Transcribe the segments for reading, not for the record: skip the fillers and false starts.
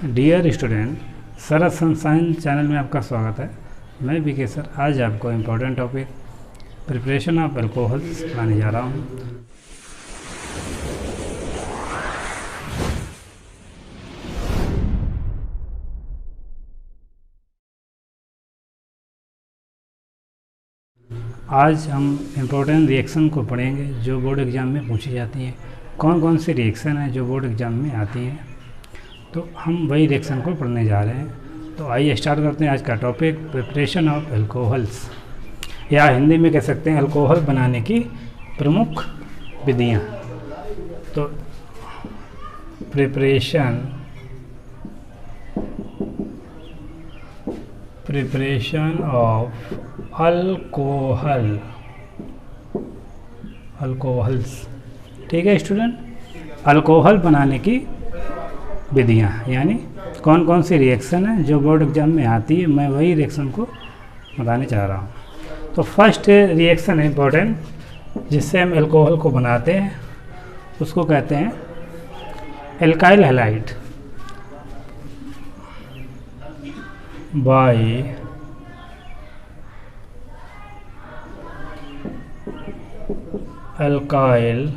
Dear student, सरस संसाइन channel में आपका स्वागत है। मैं बीके सर आज आपको important topic preparation of alcohols पढ़ाने जा रहा हूँ। आज हम इम्पोर्टेंट रिएक्शन को पढ़ेंगे जो बोर्ड एग्ज़ाम में पूछी जाती हैं। कौन कौन सी रिएक्शन है जो बोर्ड एग्ज़ाम में आती हैं, तो हम वही रिएक्शन को पढ़ने जा रहे हैं। तो आइए स्टार्ट करते हैं आज का टॉपिक, प्रिपरेशन ऑफ अल्कोहल्स, या हिंदी में कह सकते हैं अल्कोहल बनाने की प्रमुख विधियाँ। तो प्रिपरेशन ऑफ अल्कोहल्स, ठीक है स्टूडेंट। अल्कोहल बनाने की विधियाँ यानी कौन कौन सी रिएक्शन है जो बोर्ड एग्जाम में आती है, मैं वही रिएक्शन को बताने चाह रहा हूँ। तो फर्स्ट रिएक्शन है इम्पोर्टेंट, जिससे हम अल्कोहल को बनाते हैं, उसको कहते हैं alkyl halide by alkyl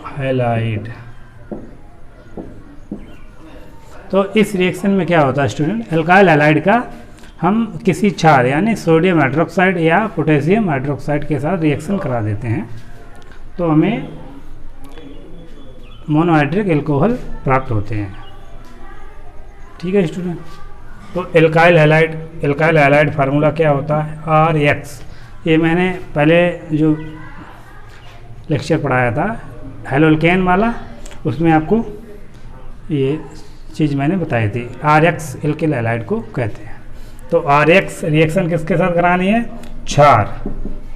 halide. तो इस रिएक्शन में क्या होता है स्टूडेंट, एल्काइल हैलाइड का हम किसी क्षार यानी सोडियम हाइड्रोक्साइड या पोटेशियम हाइड्रोक्साइड के साथ रिएक्शन करा देते हैं, तो हमें मोनोहाइड्रिक एल्कोहल प्राप्त होते हैं। ठीक है स्टूडेंट। तो एल्काइल हैलाइड फार्मूला क्या होता है, RX। ये मैंने पहले जो लेक्चर पढ़ाया था हेलोल्केन वाला, उसमें आपको ये चीज़ मैंने बताई थी। RX एल्काइल हैलाइड को कहते हैं। तो RX रिएक्शन किसके साथ करानी है, क्षार।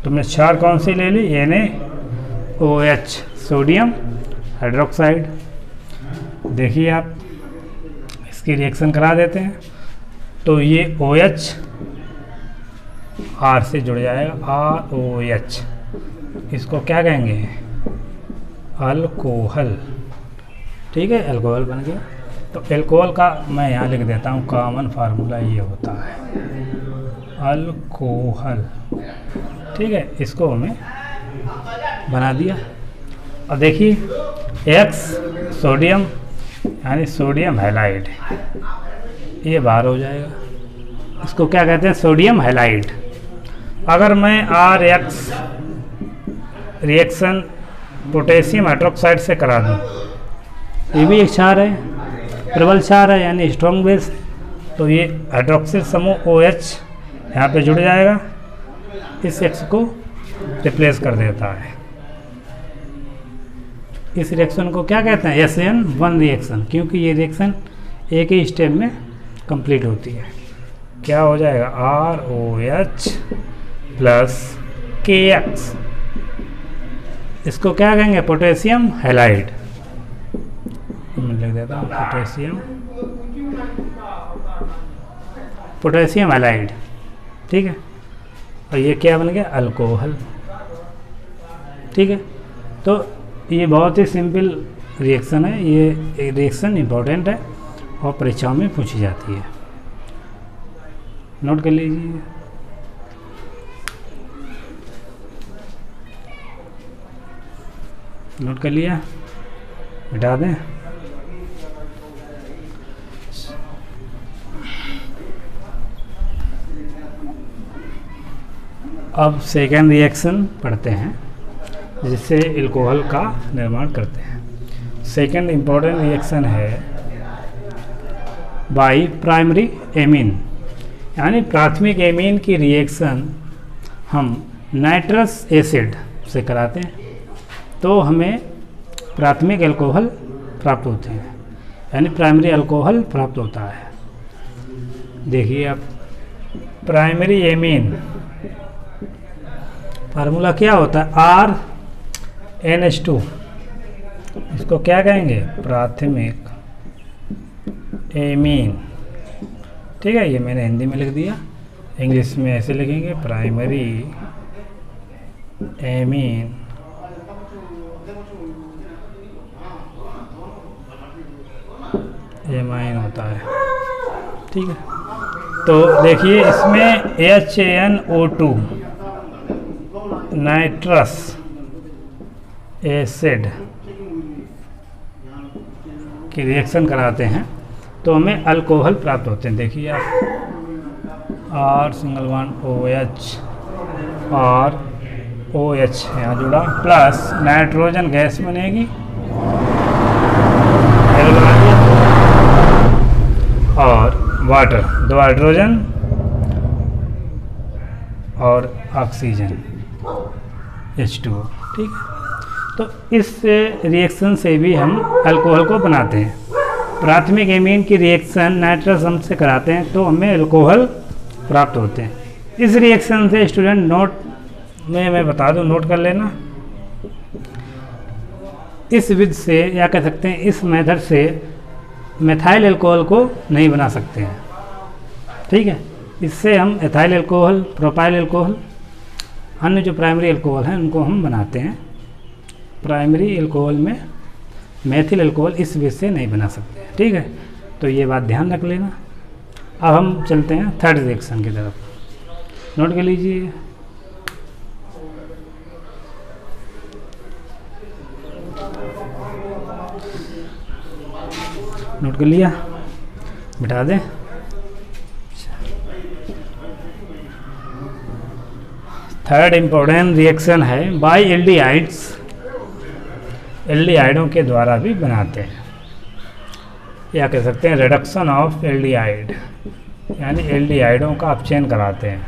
तो मैं क्षार कौन सी ले ली, NaOH सोडियम हाइड्रोक्साइड। देखिए आप इसकी रिएक्शन करा देते हैं, तो ये OH R से जुड़ जाएगा, ROH। इसको क्या कहेंगे, अल्कोहल। ठीक है, अल्कोहल बन गया। तो अल्कोहल का मैं यहाँ लिख देता हूँ, कॉमन फार्मूला ये होता है अल्कोहल। ठीक है, इसको हमें बना दिया। और देखिए X सोडियम यानी सोडियम हैलाइड, ये बाहर हो जाएगा। इसको क्या कहते हैं, सोडियम हैलाइड। अगर मैं RX रिएक्शन पोटेशियम हाइड्रोक्साइड से करा दूँ, ये भी एक क्षार है, प्रबल क्षार है यानी स्ट्रॉन्ग बेस है। तो ये हाइड्रोक्सिल समूह OH यहाँ पे जुड़ जाएगा, इस X को रिप्लेस कर देता है। इस रिएक्शन को क्या कहते हैं, SN1 रिएक्शन, क्योंकि ये रिएक्शन एक ही स्टेप में कंप्लीट होती है। क्या हो जाएगा, ROH प्लस KX। इसको क्या कहेंगे, पोटेशियम हैलाइड। मैं लिख देता हूँ पोटेशियम हैलाइड। ठीक है, और ये क्या बन गया, अल्कोहल। ठीक है, तो ये बहुत ही सिंपल रिएक्शन है। ये रिएक्शन इम्पोर्टेंट है और परीक्षाओं में पूछी जाती है, नोट कर लीजिए। नोट कर लिया, मिटा दें। अब सेकेंड रिएक्शन पढ़ते हैं, जिससे अल्कोहल का निर्माण करते हैं। सेकेंड इम्पोर्टेंट रिएक्शन है बाई प्राइमरी एमीन, यानी प्राथमिक एमीन की रिएक्शन हम नाइट्रस एसिड से कराते हैं, तो हमें प्राथमिक अल्कोहल प्राप्त होते हैं, यानी प्राइमरी अल्कोहल प्राप्त होता है। देखिए आप, प्राइमरी एमीन फार्मूला क्या होता है, RNH2। इसको क्या कहेंगे, प्राथमिक एमीन। ठीक है, ये मैंने हिंदी में लिख दिया, इंग्लिश में ऐसे लिखेंगे, प्राइमरी एमीन एमाइन होता है, ठीक है। तो देखिए इसमें HNO2 नाइट्रस एसिड की रिएक्शन कराते हैं तो हमें अल्कोहल प्राप्त होते हैं। देखिए आप R सिंगल वन OH और OH यहाँ जुड़ा, प्लस नाइट्रोजन गैस बनेगी और वाटर, 2 हाइड्रोजन और ऑक्सीजन H2O, ठीक है। तो इस रिएक्शन से भी हम अल्कोहल को बनाते हैं। प्राथमिक एमीन की रिएक्शन नाइट्रस अम्ल से कराते हैं तो हमें अल्कोहल प्राप्त होते हैं। इस रिएक्शन से स्टूडेंट नोट में मैं बता दूं, नोट कर लेना। इस विधि से या कह सकते हैं इस मेथड से मेथाइल अल्कोहल को नहीं बना सकते हैं, ठीक है। इससे हम एथाइल अल्कोहल, प्रोपाइल अल्कोहल, अन्य जो प्राइमरी अल्कोहल हैं उनको हम बनाते हैं। प्राइमरी अल्कोहल में मेथिल अल्कोहल इस विधि से नहीं बना सकते, ठीक है। तो ये बात ध्यान रख लेना। अब हम चलते हैं थर्ड रिएक्शन की तरफ, नोट कर लीजिए। नोट कर लिया, बिठा दें। थर्ड इम्पोर्टेंट रिएक्शन है बाई एल्डिहाइड्स, एल्डिहाइडों के द्वारा भी बनाते हैं, या कह सकते हैं रिडक्शन ऑफ एल्डिहाइड, यानी एल्डिहाइडों का अपचयन कराते हैं।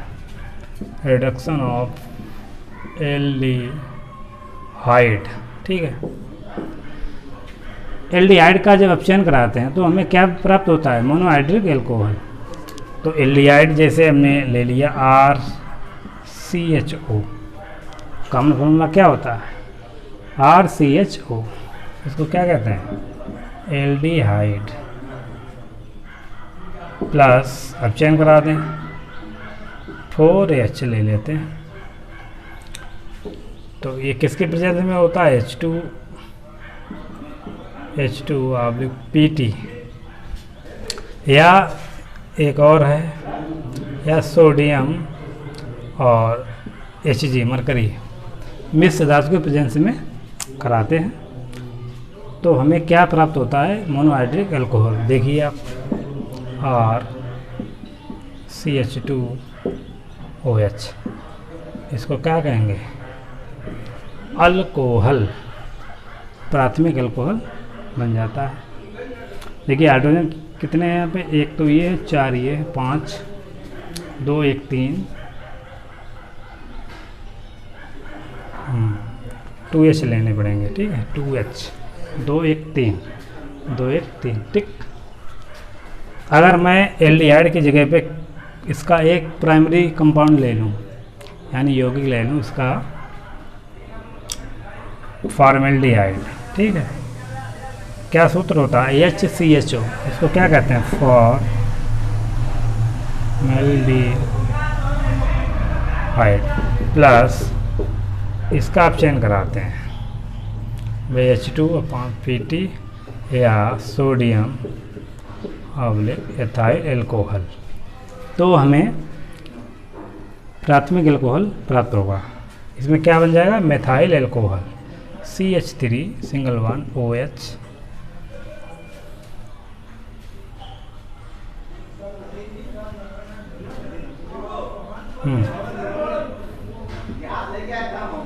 रिडक्शन ऑफ एल्डिहाइड, ठीक है। एल्डिहाइड का जब अपचयन कराते हैं तो हमें क्या प्राप्त होता है? Monohydric alcohol. तो एल्डिहाइड जैसे हमने ले लिया RCHO, कॉमन फॉर्मूला क्या होता है? RCHO। इसको क्या कहते हैं? एल्डिहाइड प्लस अपचयन करा दें 4H ले लेते हैं। तो ये किसके प्रेजेंस में होता है? H2 PT, या एक और है, या सोडियम और Hg मरकरी मिश्र धातु के प्रेजेंस में कराते हैं तो हमें क्या प्राप्त होता है? Monohydric alcohol. देखिए आप RCH2OH, इसको क्या कहेंगे? अल्कोहल, प्राथमिक अल्कोहल बन जाता है। देखिए हाइड्रोजन कितने हैं यहाँ पे? एक तो ये, 4 ये, 5, 2 1 3, 2H लेने पड़ेंगे, ठीक है। 2H, 2 1 3, 2 1 3, ठीक। अगर मैं एल्डिहाइड की जगह पे इसका एक प्राइमरी कंपाउंड ले लूँ, यानी यौगिक ले लूँ, इसका फॉर्मेल्डिहाइड, ठीक है। क्या सूत्र होता है? HCHO। इसको क्या कहते हैं? फॉर्मेल्डिहाइड प्लस इसका अपचयन कराते हैं H2PT या सोडियम एथाइल अल्कोहल, तो हमें प्राथमिक अल्कोहल प्राप्त होगा। इसमें क्या बन जाएगा? Methyl alcohol, CH3 single one OH,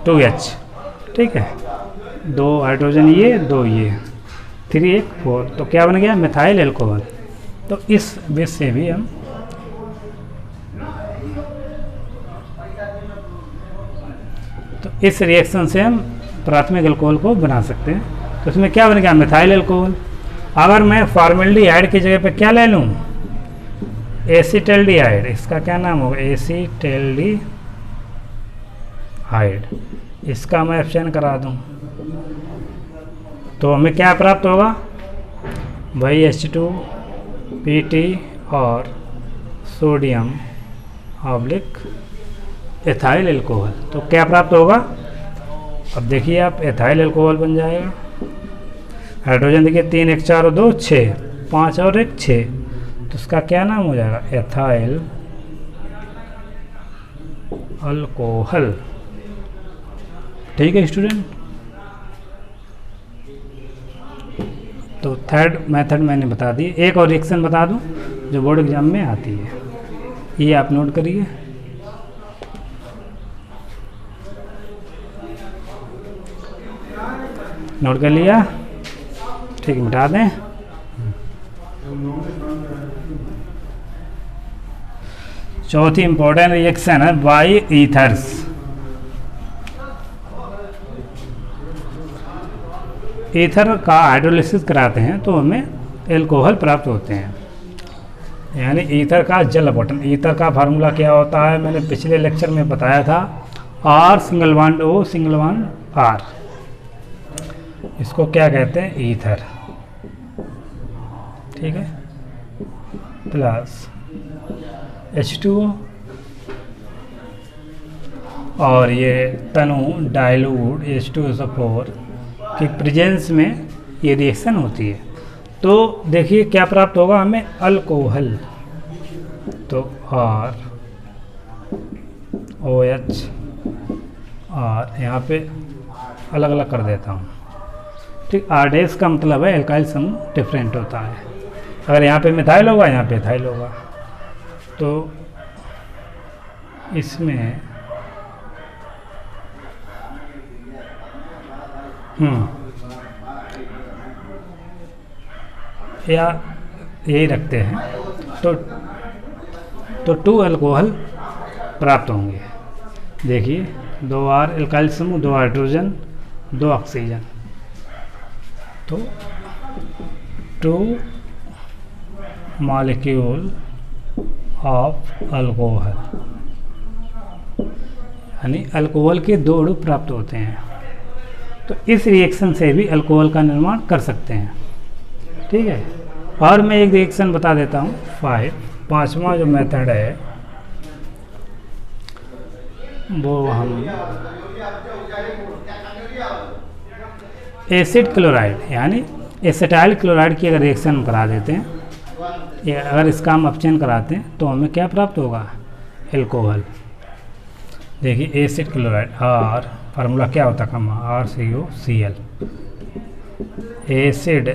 two H, ठीक है। 2 हाइड्रोजन ये, 2 ये, 3 1 4, तो क्या बन गया? Methyl alcohol. तो इस बेस से भी हम तो इस रिएक्शन से हम प्राथमिक अल्कोहल को बना सकते हैं। तो इसमें क्या बन गया? Methyl alcohol. अगर मैं फॉर्मेल्डिहाइड की जगह पे क्या ले लूँ? एसिटल्डिहाइड, इसका क्या नाम होगा? एसिटल्डिहाइड, इसका मैं अपचयन करा दूँ तो हमें क्या प्राप्त होगा? वही H2PT और सोडियम एथाइल अल्कोहल। तो क्या प्राप्त होगा? अब देखिए आप, एथाइल अल्कोहल बन जाएगा। हाइड्रोजन देखिए 3 1 4 और 2 6, 5 और 1 6, तो उसका क्या नाम हो जाएगा? Ethyl alcohol. ठीक है स्टूडेंट, तो थर्ड मेथड मैंने बता दी। एक और रिएक्शन बता दूं जो बोर्ड एग्जाम में आती है, ये आप नोट करिए। नोट कर लिया? ठीक, मिटा दें। चौथी इंपॉर्टेंट रिएक्शन है बाई ईथर्स। ईथर का हाइड्रोलिसिस कराते हैं तो हमें एल्कोहल प्राप्त होते हैं, यानी ईथर का जल अपघटन। ईथर का फार्मूला क्या होता है मैंने पिछले लेक्चर में बताया था, R single bond O single bond R, इसको क्या कहते हैं? ईथर। ठीक है, प्लस H2O और ये तनु डाइल्यूट H2SO4 की प्रेजेंस में ये रिएक्शन होती है। तो देखिए क्या प्राप्त होगा हमें? अल्कोहल। तो R OH और यहाँ पे अलग अलग कर देता हूँ। ठीक, R डैश का मतलब है एल्काइल समूह डिफरेंट होता है। अगर यहाँ पे मिथाइल होगा, यहाँ पे इथाइल होगा, तो इसमें या यही रखते हैं, तो 2 अल्कोहल प्राप्त होंगे। देखिए 2 R एल्काइल समूह, 2 हाइड्रोजन, 2 ऑक्सीजन, तो 2 मॉलिक्यूल ऑफ अल्कोहल, यानी अल्कोहल के 2 अणु प्राप्त होते हैं। तो इस रिएक्शन से भी अल्कोहल का निर्माण कर सकते हैं। ठीक है, और मैं एक रिएक्शन बता देता हूँ। पांचवा जो मेथड है वो हम एसिड क्लोराइड यानी एसिटाइल क्लोराइड की अगर रिएक्शन करा देते हैं, या अगर इसका हम अपचयन कराते हैं, तो हमें क्या प्राप्त होगा? एल्कोहल। देखिए एसिड क्लोराइड, R फार्मूला क्या होता है? RCOCl। एसिड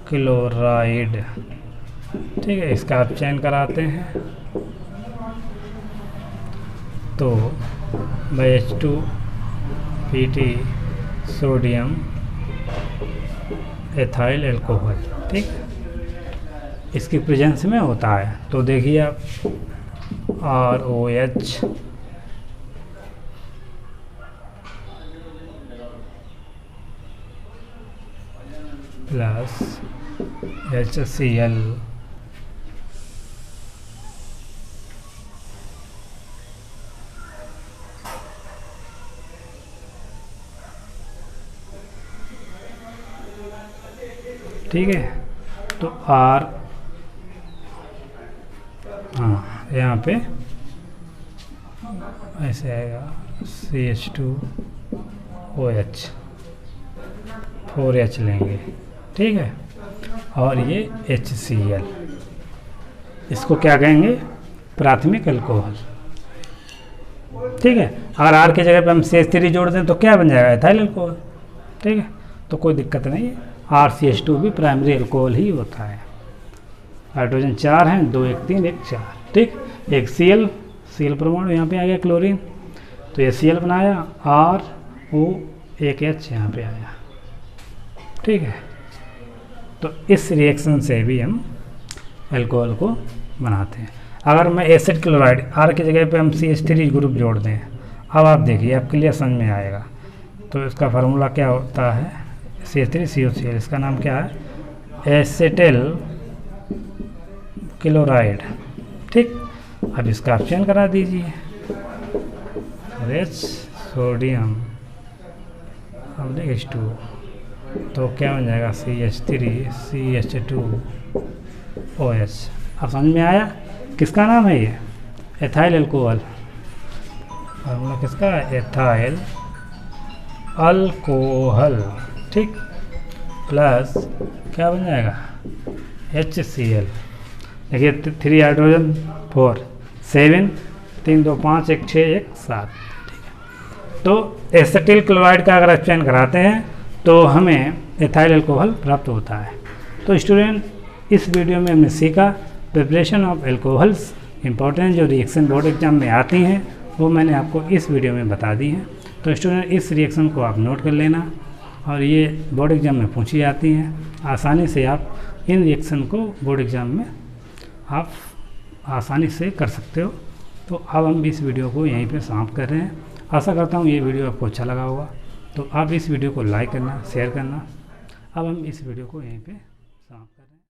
क्लोराइड, ठीक है, इसका अपचयन कराते हैं तो H2PT सोडियम एथाइल एल्कोहल। ठीक, इसकी प्रेजेंस में होता है। तो देखिए आप ROH प्लस HCl ठीक है, तो R यहाँ पे ऐसे आएगा CH2OH 4H लेंगे। ठीक है, और ये HCl, इसको क्या कहेंगे? प्राथमिक अल्कोहल। ठीक है, अगर R की जगह पे हम CH3 जोड़ दें तो क्या बन जाएगा? Ethyl alcohol. ठीक है, तो कोई दिक्कत नहीं है, RCH2 भी प्राइमरी अल्कोहल ही होता है। हाइड्रोजन 4 हैं, 2 1 3 1 4। ठीक, एक Cl परमाणु यहाँ पे आ गया क्लोरीन, तो ये Cl बनाया, RO एक H यहाँ पे आया। ठीक है, तो इस रिएक्शन से भी हम अल्कोहल को बनाते हैं। अगर मैं एसिड क्लोराइड R की जगह पे हम CH3 ग्रुप जोड़ दें, अब आप देखिए आप क्लियर समझ में आएगा। तो इसका फार्मूला क्या होता है? CH3COCl, इसका नाम क्या है? Acetyl chloride. ठीक, अब इसका ऑप्शन करा दीजिए, सोडियम H2, तो क्या बन जाएगा? CH3CH2OH। अब समझ में आया किसका नाम है ये? Ethyl alcohol. फार्मूला किसका है? Ethyl alcohol. ठीक, प्लस क्या बन जाएगा HCl। देखिए 3 हाइड्रोजन 4 7 3 2 5 1 6 1 7। ठीक है, तो एसिटिल क्लोराइड का अगर एक्सचेंज कराते हैं तो हमें एथाइल अल्कोहल प्राप्त होता है। तो स्टूडेंट, इस वीडियो में हमने सीखा प्रिपरेशन ऑफ एल्कोहल्स। इंपॉर्टेंट जो रिएक्शन बोर्ड एग्जाम में आती हैं वो मैंने आपको इस वीडियो में बता दी हैं। तो स्टूडेंट, इस रिएक्शन को आप नोट कर लेना, और ये बोर्ड एग्जाम में पूछी जाती हैं। आसानी से आप इन रिएक्शन को बोर्ड एग्जाम में आप आसानी से कर सकते हो। तो अब हम इस वीडियो को यहीं पे समाप्त कर रहे हैं। आशा करता हूँ ये वीडियो आपको अच्छा लगा होगा। तो आप इस वीडियो को लाइक करना, शेयर करना। अब हम इस वीडियो को यहीं पे